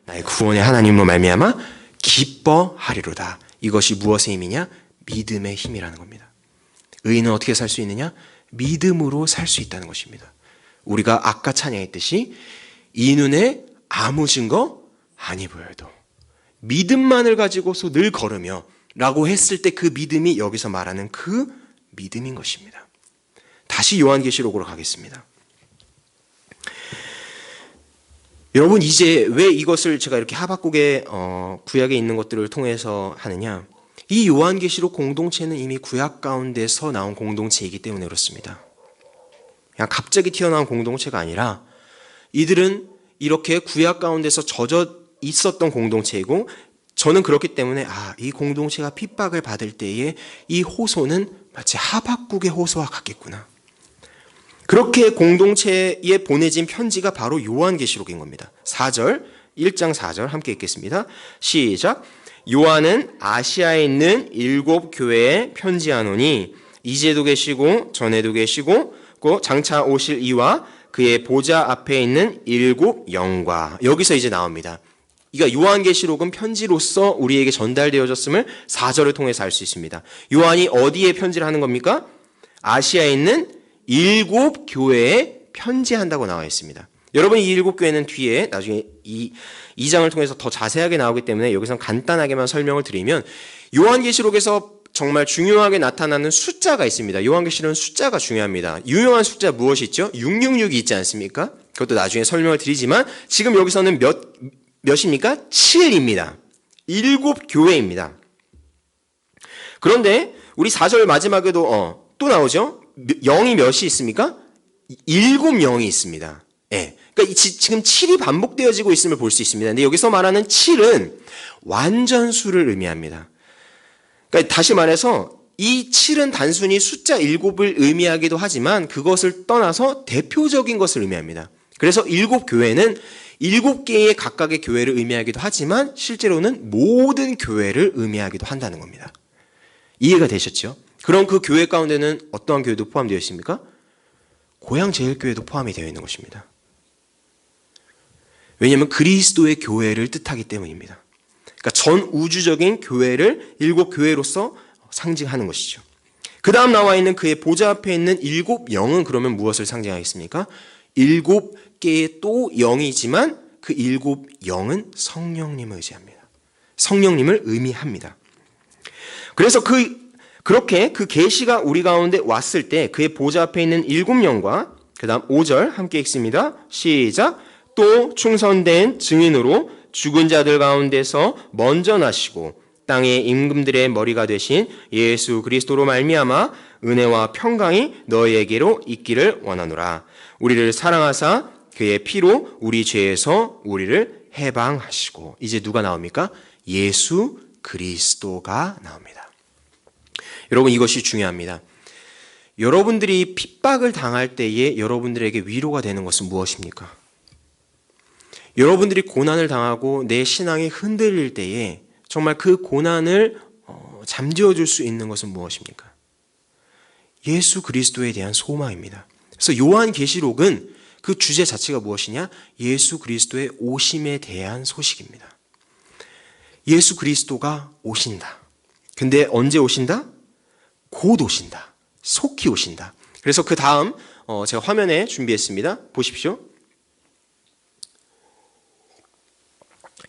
나의 구원의 하나님으로 말미암아 기뻐하리로다. 이것이 무엇의 힘이냐? 믿음의 힘이라는 겁니다. 의인은 어떻게 살 수 있느냐? 믿음으로 살 수 있다는 것입니다. 우리가 아까 찬양했듯이 이 눈에 아무 증거 아니 보여도 믿음만을 가지고서 늘 걸으며 라고 했을 때 그 믿음이 여기서 말하는 그 믿음인 것입니다. 다시 요한계시록으로 가겠습니다. 여러분, 이제 왜 이것을 제가 이렇게 하박국의 구약에 있는 것들을 통해서 하느냐? 이 요한계시록 공동체는 이미 구약 가운데서 나온 공동체이기 때문에 그렇습니다. 그냥 갑자기 튀어나온 공동체가 아니라 이들은 이렇게 구약 가운데서 젖어 있었던 공동체이고, 저는 그렇기 때문에 이 공동체가 핍박을 받을 때에 이 호소는 마치 하박국의 호소와 같겠구나. 그렇게 공동체에 보내진 편지가 바로 요한계시록인 겁니다. 4절, 1장 4절 함께 읽겠습니다. 시작. 요한은 아시아에 있는 7 교회에 편지하노니 이제도 계시고 전에도 계시고 장차 오실 이와 그의 보좌 앞에 있는 7 영과. 여기서 이제 나옵니다. 그러니까 요한계시록은 편지로서 우리에게 전달되어졌음을 4절을 통해서 알 수 있습니다. 요한이 어디에 편지를 하는 겁니까? 아시아에 있는 7 교회에 편지한다고 나와 있습니다. 여러분, 이 7 교회는 뒤에 나중에 이 2장을 통해서 더 자세하게 나오기 때문에 여기서 간단하게만 설명을 드리면, 요한계시록에서 정말 중요하게 나타나는 숫자가 있습니다. 요한계시록은 숫자가 중요합니다. 유명한 숫자 무엇이 있죠? 666이 있지 않습니까? 그것도 나중에 설명을 드리지만 지금 여기서는 몇입니까? 7입니다. 7 교회입니다. 그런데 우리 4절 마지막에도 또 나오죠? 0이 몇이 있습니까? 7 0이 있습니다. 예. 그러니까 지금 7이 반복되어지고 있음을 볼 수 있습니다. 근데 여기서 말하는 7은 완전수를 의미합니다. 그러니까 다시 말해서 이 7은 단순히 숫자 7을 의미하기도 하지만 그것을 떠나서 대표적인 것을 의미합니다. 그래서 7 교회는 7개의 각각의 교회를 의미하기도 하지만 실제로는 모든 교회를 의미하기도 한다는 겁니다. 이해가 되셨죠? 그럼 그 교회 가운데는 어떠한 교회도 포함되어 있습니까? 고향제일교회도 포함이 되어 있는 것입니다. 왜냐하면 그리스도의 교회를 뜻하기 때문입니다. 그러니까 전 우주적인 교회를 7 교회로서 상징하는 것이죠. 그 다음 나와 있는 그의 보좌 앞에 있는 7 영은 그러면 무엇을 상징하겠습니까? 7개의 또 영이지만 그 7 영은 성령님을 의지합니다. 성령님을 의미합니다. 그래서 그렇게 그 계시가 우리 가운데 왔을 때 그의 보좌 앞에 있는 7 영과 그 다음 5절 함께 읽습니다. 시작. 또 충성된 증인으로 죽은 자들 가운데서 먼저 나시고 땅의 임금들의 머리가 되신 예수 그리스도로 말미암아 은혜와 평강이 너희에게로 있기를 원하노라. 우리를 사랑하사 그의 피로 우리 죄에서 우리를 해방하시고. 이제 누가 나옵니까? 예수 그리스도가 나옵니다. 여러분, 이것이 중요합니다. 여러분들이 핍박을 당할 때에 여러분들에게 위로가 되는 것은 무엇입니까? 여러분들이 고난을 당하고 내 신앙이 흔들릴 때에 정말 그 고난을 잠재워 줄 수 있는 것은 무엇입니까? 예수 그리스도에 대한 소망입니다. 그래서 요한계시록은 그 주제 자체가 무엇이냐? 예수 그리스도의 오심에 대한 소식입니다. 예수 그리스도가 오신다. 근데 언제 오신다? 곧 오신다. 속히 오신다. 그래서 그 다음 제가 화면에 준비했습니다. 보십시오.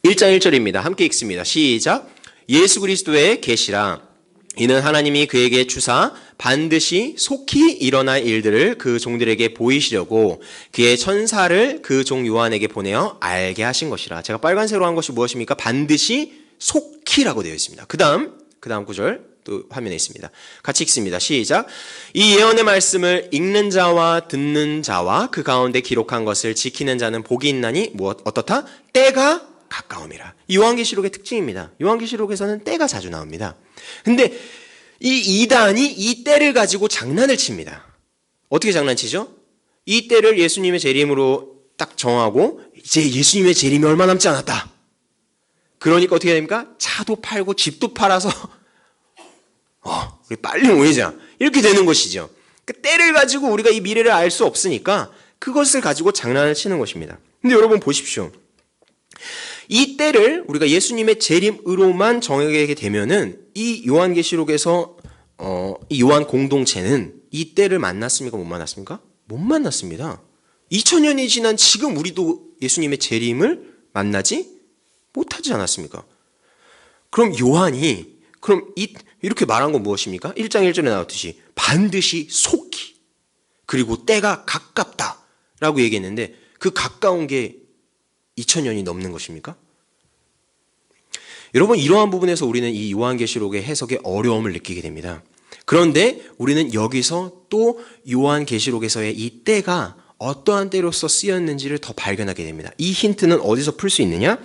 1장 1절입니다. 함께 읽습니다. 시작. 예수 그리스도의 계시라. 이는 하나님이 그에게 주사 반드시 속히 일어날 일들을 그 종들에게 보이시려고 그의 천사를 그 종 요한에게 보내어 알게 하신 것이라. 제가 빨간색으로 한 것이 무엇입니까? 반드시 속히라고 되어 있습니다. 그 다음 구절 또 화면에 있습니다. 같이 읽습니다. 시작. 이 예언의 말씀을 읽는 자와 듣는 자와 그 가운데 기록한 것을 지키는 자는 복이 있나니 어떻다? 때가 가까움이라. 요한계시록의 특징입니다. 요한계시록에서는 때가 자주 나옵니다. 근데 이 이단이 이 때를 가지고 장난을 칩니다. 어떻게 장난치죠? 이 때를 예수님의 재림으로 딱 정하고 이제 예수님의 재림이 얼마 남지 않았다. 그러니까 어떻게 됩니까? 차도 팔고 집도 팔아서 우리 빨리 모이자. 이렇게 되는 것이죠. 그 때를 가지고 우리가 이 미래를 알 수 없으니까 그것을 가지고 장난을 치는 것입니다. 근데 여러분 보십시오. 이 때를 우리가 예수님의 재림으로만 정하게 되면은 이 요한계시록에서 이 요한 공동체는 이 때를 만났습니까? 못 만났습니까? 못 만났습니다. 2000년이 지난 지금 우리도 예수님의 재림을 만나지 못하지 않았습니까? 그럼 요한이 이렇게 말한 건 무엇입니까? 1장 1절에 나왔듯이 반드시 속히 그리고 때가 가깝다라고 얘기했는데 그 가까운 게 2000년이 넘는 것입니까? 여러분, 이러한 부분에서 우리는 이 요한계시록의 해석에 어려움을 느끼게 됩니다. 그런데 우리는 여기서 또 요한계시록에서의 이 때가 어떠한 때로서 쓰였는지를 더 발견하게 됩니다. 이 힌트는 어디서 풀 수 있느냐?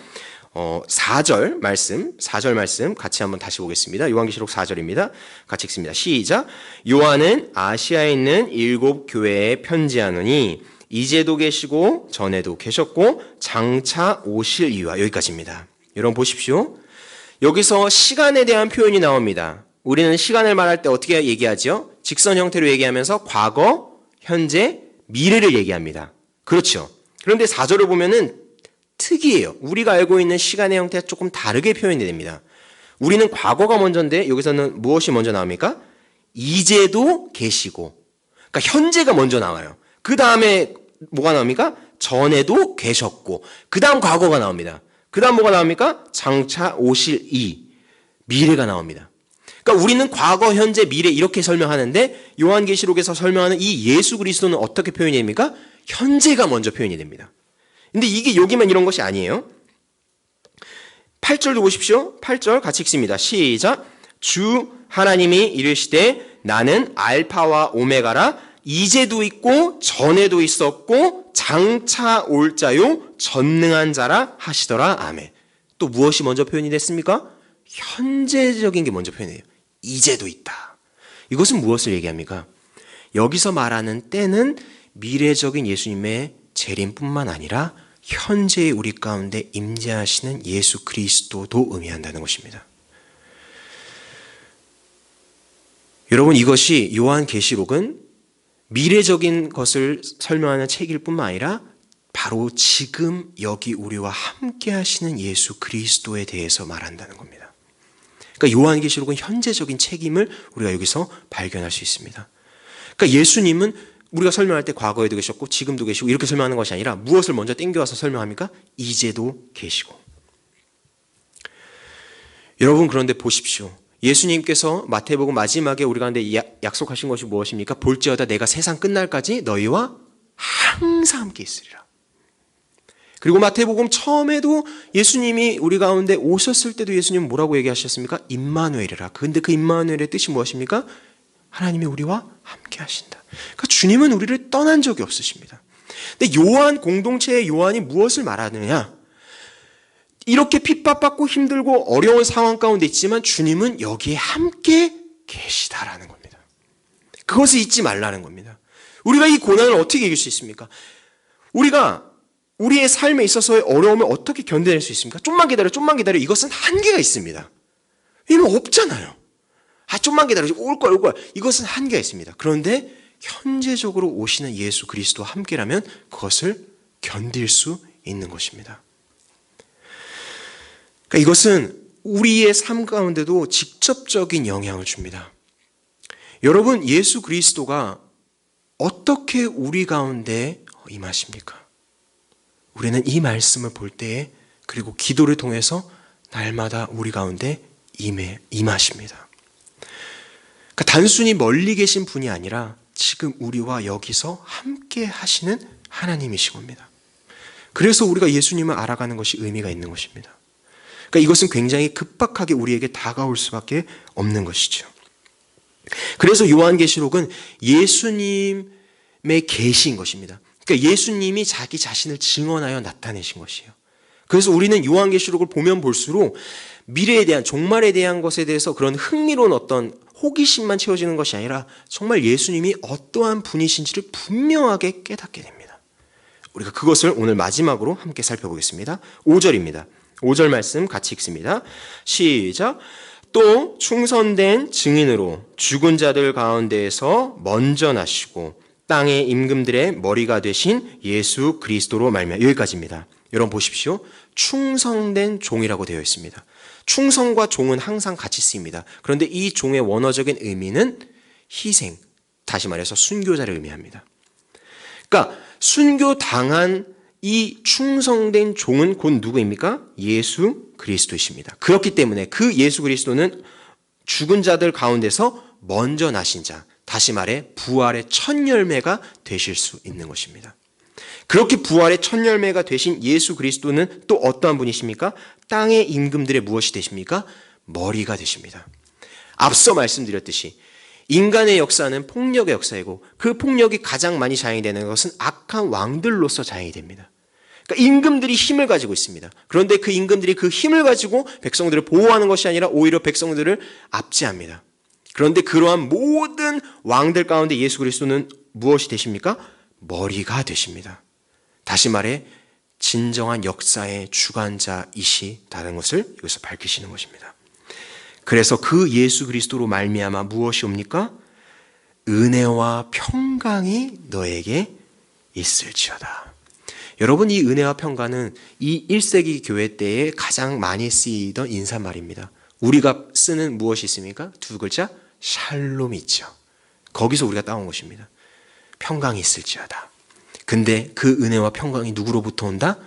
4절 말씀 같이 한번 다시 보겠습니다. 요한계시록 4절입니다. 같이 읽습니다. 시작. 요한은 아시아에 있는 7 교회에 편지하노니 이제도 계시고 전에도 계셨고 장차 오실 이유와, 여기까지입니다. 여러분 보십시오. 여기서 시간에 대한 표현이 나옵니다. 우리는 시간을 말할 때 어떻게 얘기하죠? 직선 형태로 얘기하면서 과거, 현재, 미래를 얘기합니다. 그렇죠. 그런데 4절을 보면은 특이해요. 우리가 알고 있는 시간의 형태가 조금 다르게 표현이 됩니다. 우리는 과거가 먼저인데 여기서는 무엇이 먼저 나옵니까? 이제도 계시고. 그러니까 현재가 먼저 나와요. 그 다음에 뭐가 나옵니까? 전에도 계셨고. 그 다음 과거가 나옵니다. 그 다음 뭐가 나옵니까? 장차 오실 미래가 나옵니다. 그러니까 우리는 과거, 현재, 미래 이렇게 설명하는데 요한계시록에서 설명하는 이 예수 그리스도는 어떻게 표현이 됩니까? 현재가 먼저 표현이 됩니다. 근데 이게 여기만 이런 것이 아니에요. 8절도 보십시오. 8절 같이 읽습니다. 시작. 주 하나님이 이르시되 나는 알파와 오메가라, 이제도 있고 전에도 있었고 장차 올 자요 전능한 자라 하시더라. 아멘. 또 무엇이 먼저 표현이 됐습니까? 현재적인 게 먼저 표현해요. 이제도 있다. 이것은 무엇을 얘기합니까? 여기서 말하는 때는 미래적인 예수님의 재림뿐만 아니라 현재의 우리 가운데 임재하시는 예수 그리스도도 의미한다는 것입니다. 여러분, 이것이 요한계시록은 미래적인 것을 설명하는 책일 뿐만 아니라 바로 지금 여기 우리와 함께 하시는 예수 그리스도에 대해서 말한다는 겁니다. 그러니까 요한계시록은 현재적인 책임을 우리가 여기서 발견할 수 있습니다. 그러니까 예수님은 우리가 설명할 때 과거에도 계셨고 지금도 계시고 이렇게 설명하는 것이 아니라 무엇을 먼저 땡겨와서 설명합니까? 이제도 계시고. 여러분, 그런데 보십시오. 예수님께서 마태복음 마지막에 우리 가운데 약속하신 것이 무엇입니까? 볼지어다 내가 세상 끝날까지 너희와 항상 함께 있으리라. 그리고 마태복음 처음에도 예수님이 우리 가운데 오셨을 때도 예수님은 뭐라고 얘기하셨습니까? 임마누엘이라. 근데 그 임마누엘의 뜻이 무엇입니까? 하나님이 우리와 함께 하신다. 그러니까 주님은 우리를 떠난 적이 없으십니다. 근데 요한 공동체의 요한이 무엇을 말하느냐? 이렇게 핍박받고 힘들고 어려운 상황 가운데 있지만 주님은 여기에 함께 계시다라는 겁니다. 그것을 잊지 말라는 겁니다. 우리가 이 고난을 어떻게 이길 수 있습니까? 우리가 우리의 삶에 있어서의 어려움을 어떻게 견뎌낼 수 있습니까? 좀만 기다려. 이것은 한계가 있습니다. 왜냐면 없잖아요. 좀만 기다려. 올 거야. 이것은 한계가 있습니다. 그런데 현재적으로 오시는 예수 그리스도와 함께라면 그것을 견딜 수 있는 것입니다. 그러니까 이것은 우리의 삶 가운데도 직접적인 영향을 줍니다. 여러분, 예수 그리스도가 어떻게 우리 가운데 임하십니까? 우리는 이 말씀을 볼 때에 그리고 기도를 통해서 날마다 우리 가운데 임하십니다. 그러니까 단순히 멀리 계신 분이 아니라 지금 우리와 여기서 함께 하시는 하나님이신 겁니다. 그래서 우리가 예수님을 알아가는 것이 의미가 있는 것입니다. 그러니까 이것은 굉장히 급박하게 우리에게 다가올 수밖에 없는 것이죠. 그래서 요한계시록은 예수님의 계시인 것입니다. 그러니까 예수님이 자기 자신을 증언하여 나타내신 것이에요. 그래서 우리는 요한계시록을 보면 볼수록 미래에 대한, 종말에 대한 것에 대해서 그런 흥미로운 어떤 호기심만 채워지는 것이 아니라 정말 예수님이 어떠한 분이신지를 분명하게 깨닫게 됩니다. 우리가 그것을 오늘 마지막으로 함께 살펴보겠습니다. 5절입니다. 5절 말씀 같이 읽습니다. 시작. 또 충성된 증인으로 죽은 자들 가운데에서 먼저 나시고 땅의 임금들의 머리가 되신 예수 그리스도로 말미암아. 여기까지입니다. 여러분 보십시오. 충성된 종이라고 되어 있습니다. 충성과 종은 항상 같이 쓰입니다. 그런데 이 종의 원어적인 의미는 희생, 다시 말해서 순교자를 의미합니다. 그러니까 순교당한 이 충성된 종은 곧 누구입니까? 예수 그리스도이십니다. 그렇기 때문에 그 예수 그리스도는 죽은 자들 가운데서 먼저 나신 자, 다시 말해 부활의 첫 열매가 되실 수 있는 것입니다. 그렇게 부활의 첫 열매가 되신 예수 그리스도는 또 어떠한 분이십니까? 땅의 임금들의 무엇이 되십니까? 머리가 되십니다. 앞서 말씀드렸듯이 인간의 역사는 폭력의 역사이고 그 폭력이 가장 많이 자행이 되는 것은 악한 왕들로서 자행이 됩니다. 그러니까 임금들이 힘을 가지고 있습니다. 그런데 그 임금들이 그 힘을 가지고 백성들을 보호하는 것이 아니라 오히려 백성들을 압제합니다. 그런데 그러한 모든 왕들 가운데 예수 그리스도는 무엇이 되십니까? 머리가 되십니다. 다시 말해 진정한 역사의 주관자이시다는 것을 여기서 밝히시는 것입니다. 그래서 그 예수 그리스도로 말미암아 무엇이 옵니까? 은혜와 평강이 너에게 있을지어다. 여러분, 이 은혜와 평강은 이 1세기 교회 때에 가장 많이 쓰이던 인사말입니다. 우리가 쓰는 무엇이 있습니까? 두 글자, 샬롬이 있죠. 거기서 우리가 따온 것입니다. 평강이 있을지어다. 근데 그 은혜와 평강이 누구로부터 온다?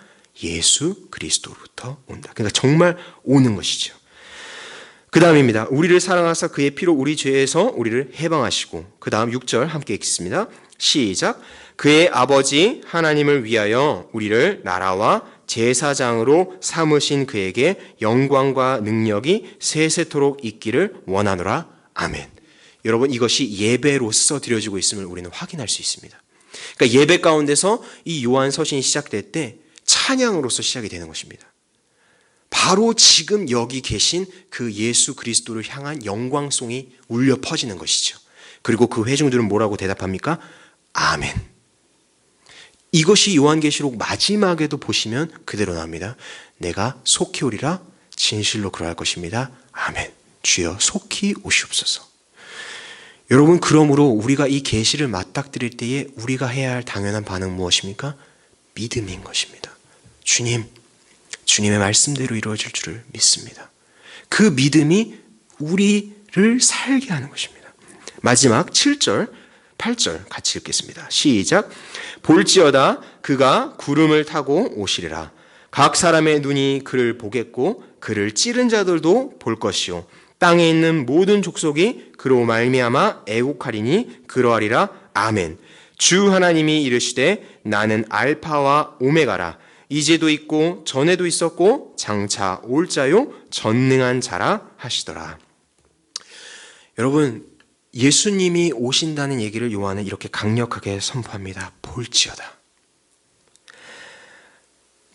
예수 그리스도로부터 온다. 그러니까 정말 오는 것이죠. 그 다음입니다. 우리를 사랑하사 그의 피로 우리 죄에서 우리를 해방하시고, 그 다음 6절 함께 읽겠습니다. 시작. 그의 아버지 하나님을 위하여 우리를 나라와 제사장으로 삼으신 그에게 영광과 능력이 세세토록 있기를 원하노라. 아멘. 여러분, 이것이 예배로서 드려지고 있음을 우리는 확인할 수 있습니다. 그러니까 예배 가운데서 이 요한 서신이 시작될 때 찬양으로서 시작이 되는 것입니다. 바로 지금 여기 계신 그 예수 그리스도를 향한 영광송이 울려 퍼지는 것이죠. 그리고 그 회중들은 뭐라고 대답합니까? 아멘. 이것이 요한계시록 마지막에도 보시면 그대로 나옵니다. 내가 속히 오리라 진실로 그러할 것입니다. 아멘. 주여 속히 오시옵소서. 여러분, 그러므로 우리가 이 계시를 맞닥뜨릴 때에 우리가 해야 할 당연한 반응은 무엇입니까? 믿음인 것입니다. 주님, 주님의 말씀대로 이루어질 줄을 믿습니다. 그 믿음이 우리를 살게 하는 것입니다. 마지막 7절, 8절 같이 읽겠습니다. 시작. 볼지어다 그가 구름을 타고 오시리라. 각 사람의 눈이 그를 보겠고 그를 찌른 자들도 볼 것이요 땅에 있는 모든 족속이 그로 말미암아 애곡하리니 그러하리라. 아멘. 주 하나님이 이르시되 나는 알파와 오메가라. 이제도 있고 전에도 있었고 장차 올 자요 전능한 자라 하시더라. 여러분, 예수님이 오신다는 얘기를 요한은 이렇게 강력하게 선포합니다. 볼지어다.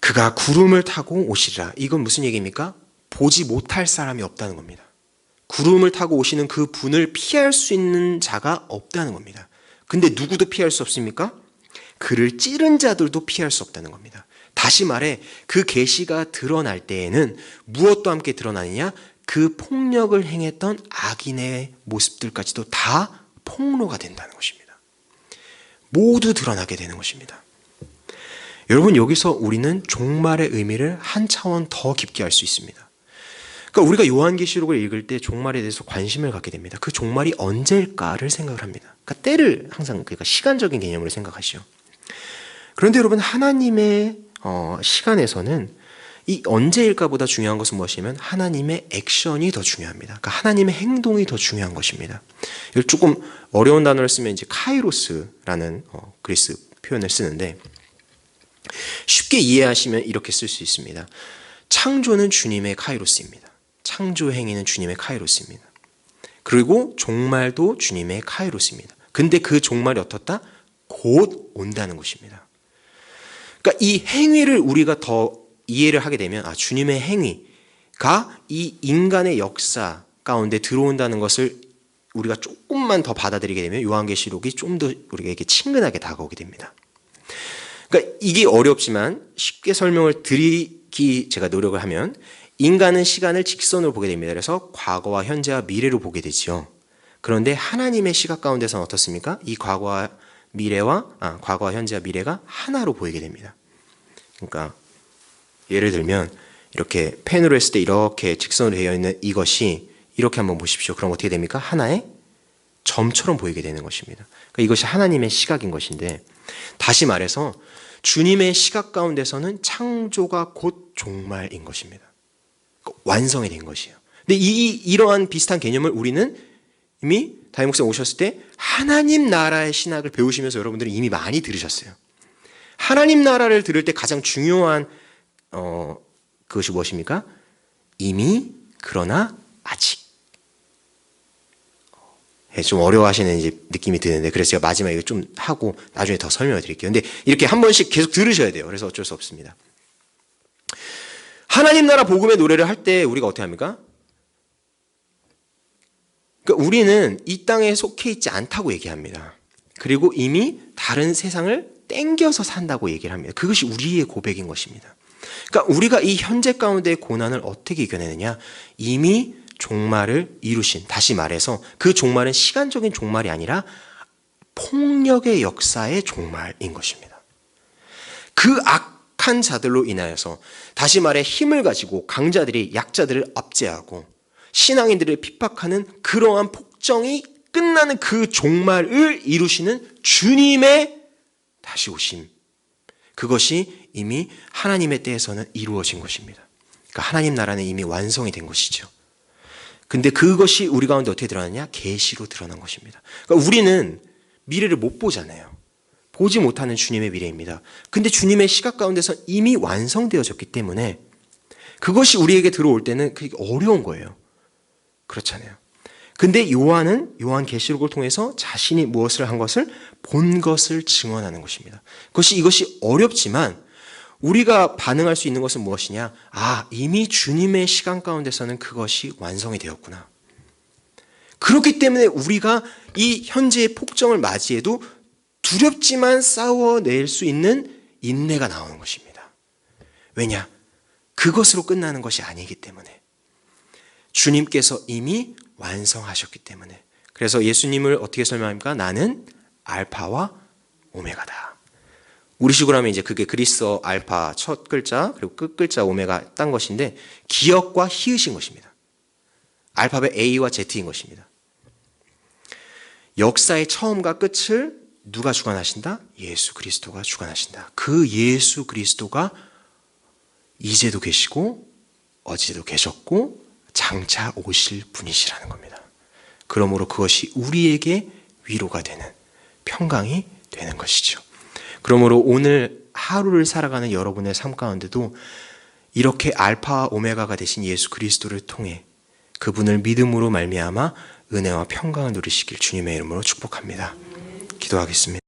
그가 구름을 타고 오시리라. 이건 무슨 얘기입니까? 보지 못할 사람이 없다는 겁니다. 구름을 타고 오시는 그 분을 피할 수 있는 자가 없다는 겁니다. 근데 누구도 피할 수 없습니까? 그를 찌른 자들도 피할 수 없다는 겁니다. 다시 말해 그 계시가 드러날 때에는 무엇도 함께 드러나느냐? 그 폭력을 행했던 악인의 모습들까지도 다 폭로가 된다는 것입니다. 모두 드러나게 되는 것입니다. 여러분, 여기서 우리는 종말의 의미를 한 차원 더 깊게 알 수 있습니다. 그러니까 우리가 요한계시록을 읽을 때 종말에 대해서 관심을 갖게 됩니다. 그 종말이 언제일까를 생각을 합니다. 그러니까 때를 항상 그러니까 시간적인 개념으로 생각하시죠. 그런데 여러분, 하나님의 시간에서는 이 언제일까보다 중요한 것은 무엇이냐면 하나님의 액션이 더 중요합니다. 그러니까 하나님의 행동이 더 중요한 것입니다. 조금 어려운 단어를 쓰면 이제 카이로스라는 그리스 표현을 쓰는데 쉽게 이해하시면 이렇게 쓸 수 있습니다. 창조는 주님의 카이로스입니다. 창조 행위는 주님의 카이로스입니다. 그리고 종말도 주님의 카이로스입니다. 근데 그 종말이 어떻다? 곧 온다는 것입니다. 그러니까 이 행위를 우리가 더 이해를 하게 되면 주님의 행위가 이 인간의 역사 가운데 들어온다는 것을 우리가 조금만 더 받아들이게 되면 요한계시록이 좀 더 우리에게 친근하게 다가오게 됩니다. 그러니까 이게 어렵지만 쉽게 설명을 드리기 제가 노력을 하면 인간은 시간을 직선으로 보게 됩니다. 그래서 과거와 현재와 미래로 보게 되죠. 그런데 하나님의 시각 가운데서는 어떻습니까? 이 과거와 과거와 현재와 미래가 하나로 보이게 됩니다. 그러니까 예를 들면 이렇게 펜으로 했을 때 이렇게 직선으로 되어 있는 이것이 이렇게 한번 보십시오. 그럼 어떻게 됩니까? 하나의 점처럼 보이게 되는 것입니다. 그러니까 이것이 하나님의 시각인 것인데, 다시 말해서 주님의 시각 가운데서는 창조가 곧 종말인 것입니다. 그러니까 완성이 된 것이에요. 근데 이러한 비슷한 개념을 우리는 이미 다임 목사님 오셨을 때 하나님 나라의 신학을 배우시면서 여러분들이 이미 많이 들으셨어요. 하나님 나라를 들을 때 가장 중요한 그것이 무엇입니까? 이미, 그러나, 아직. 좀 어려워하시는 이제 느낌이 드는데, 그래서 제가 마지막에 좀 하고 나중에 더 설명을 드릴게요. 근데 이렇게 한 번씩 계속 들으셔야 돼요. 그래서 어쩔 수 없습니다. 하나님 나라 복음의 노래를 할 때 우리가 어떻게 합니까? 그러니까 우리는 이 땅에 속해 있지 않다고 얘기합니다. 그리고 이미 다른 세상을 땡겨서 산다고 얘기를 합니다. 그것이 우리의 고백인 것입니다. 그러니까 우리가 이 현재 가운데의 고난을 어떻게 이겨내느냐? 이미 종말을 이루신, 다시 말해서 그 종말은 시간적인 종말이 아니라 폭력의 역사의 종말인 것입니다. 그 악한 자들로 인하여서, 다시 말해 힘을 가지고 강자들이 약자들을 압제하고 신앙인들을 핍박하는 그러한 폭정이 끝나는 그 종말을 이루시는 주님의 다시 오심, 그것이 이미 하나님의 때에서는 이루어진 것입니다. 그러니까 하나님 나라는 이미 완성이 된 것이죠. 근데 그것이 우리 가운데 어떻게 드러나냐? 계시로 드러난 것입니다. 그러니까 우리는 미래를 못 보잖아요. 보지 못하는 주님의 미래입니다. 근데 주님의 시각 가운데서 이미 완성되어졌기 때문에 그것이 우리에게 들어올 때는 그게 어려운 거예요. 그렇잖아요. 근데 요한 계시록을 통해서 자신이 무엇을 한 것을 본 것을 증언하는 것입니다. 이것이 어렵지만 우리가 반응할 수 있는 것은 무엇이냐? 이미 주님의 시간 가운데서는 그것이 완성이 되었구나. 그렇기 때문에 우리가 이 현재의 폭정을 맞이해도 두렵지만 싸워낼 수 있는 인내가 나오는 것입니다. 왜냐? 그것으로 끝나는 것이 아니기 때문에. 주님께서 이미 완성하셨기 때문에. 그래서 예수님을 어떻게 설명합니까? 나는 알파와 오메가다. 우리식으로 하면 이제 그게 그리스어 알파 첫 글자 그리고 끝 글자 오메가 딴 것인데, 기역과 히읗인 것입니다. 알파벳 A와 Z인 것입니다. 역사의 처음과 끝을 누가 주관하신다? 예수 그리스도가 주관하신다. 그 예수 그리스도가 이제도 계시고 어제도 계셨고 장차 오실 분이시라는 겁니다. 그러므로 그것이 우리에게 위로가 되는, 평강이 되는 것이죠. 그러므로 오늘 하루를 살아가는 여러분의 삶 가운데도 이렇게 알파와 오메가가 되신 예수 그리스도를 통해 그분을 믿음으로 말미암아 은혜와 평강을 누리시길 주님의 이름으로 축복합니다. 기도하겠습니다.